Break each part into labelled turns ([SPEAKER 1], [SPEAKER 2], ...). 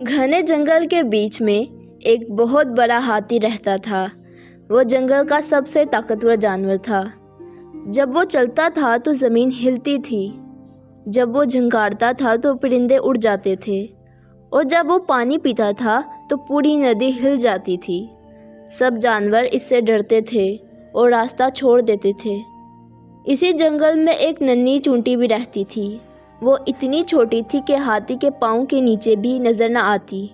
[SPEAKER 1] घने जंगल के बीच में एक बहुत बड़ा हाथी रहता था। वो जंगल का सबसे ताकतवर जानवर था। जब वो चलता था तो ज़मीन हिलती थी। जब वो झंकारता था तो परिंदे उड़ जाते थे, और जब वो पानी पीता था तो पूरी नदी हिल जाती थी। सब जानवर इससे डरते थे और रास्ता छोड़ देते थे। इसी जंगल में एक नन्ही चूंटी भी रहती थी। वो इतनी छोटी थी कि हाथी के पाँव के नीचे भी नज़र न आती,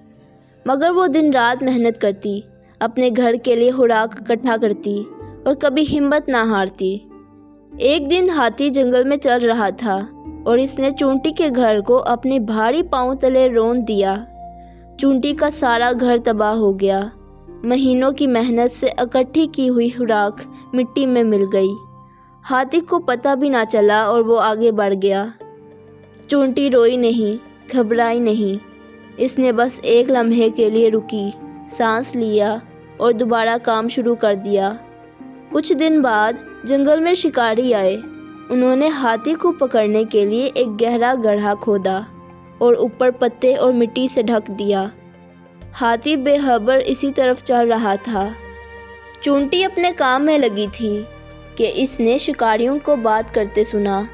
[SPEAKER 1] मगर वो दिन रात मेहनत करती, अपने घर के लिए खुराक इकट्ठा करती और कभी हिम्मत ना हारती। एक दिन हाथी जंगल में चल रहा था और इसने चूंटी के घर को अपने भारी पाँव तले रौंद दिया। चूंटी का सारा घर तबाह हो गया। महीनों की मेहनत से इकट्ठी की हुई खुराक मिट्टी में मिल गई। हाथी को पता भी ना चला और वो आगे बढ़ गया। चूंटी रोई नहीं, घबराई नहीं। इसने बस एक लम्हे के लिए रुकी, सांस लिया और दोबारा काम शुरू कर दिया। कुछ दिन बाद जंगल में शिकारी आए। उन्होंने हाथी को पकड़ने के लिए एक गहरा गड्ढा खोदा और ऊपर पत्ते और मिट्टी से ढक दिया। हाथी बेखबर इसी तरफ चल रहा था। चूंटी अपने काम में लगी थी कि इसने शिकारियों को बात करते सुना।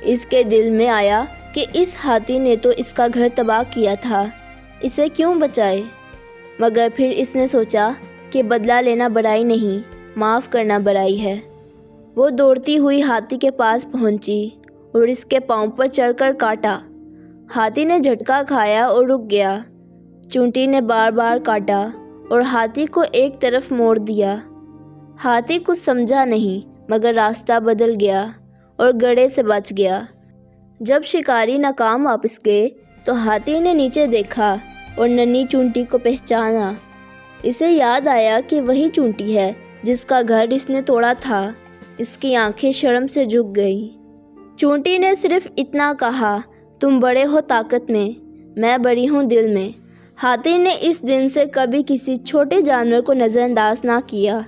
[SPEAKER 1] इसके दिल में आया कि इस हाथी ने तो इसका घर तबाह किया था, इसे क्यों बचाए। मगर फिर इसने सोचा कि बदला लेना बड़ाई नहीं, माफ़ करना बड़ाई है। वो दौड़ती हुई हाथी के पास पहुंची और इसके पाँव पर चढ़कर काटा। हाथी ने झटका खाया और रुक गया। चूंटी ने बार बार काटा और हाथी को एक तरफ मोड़ दिया। हाथी कुछ समझा नहीं, मगर रास्ता बदल गया और गड्ढे से बच गया। जब शिकारी नाकाम वापस गए तो हाथी ने नीचे देखा और नन्ही चूंटी को पहचाना। इसे याद आया कि वही चूंटी है जिसका घर इसने तोड़ा था। इसकी आंखें शर्म से झुक गईं। चूंटी ने सिर्फ इतना कहा, तुम बड़े हो ताकत में, मैं बड़ी हूँ दिल में। हाथी ने इस दिन से कभी किसी छोटे जानवर को नज़रअंदाज ना किया,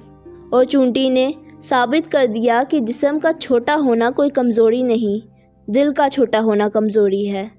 [SPEAKER 1] और चूंटी ने साबित कर दिया कि जिस्म का छोटा होना कोई कमज़ोरी नहीं, दिल का छोटा होना कमज़ोरी है।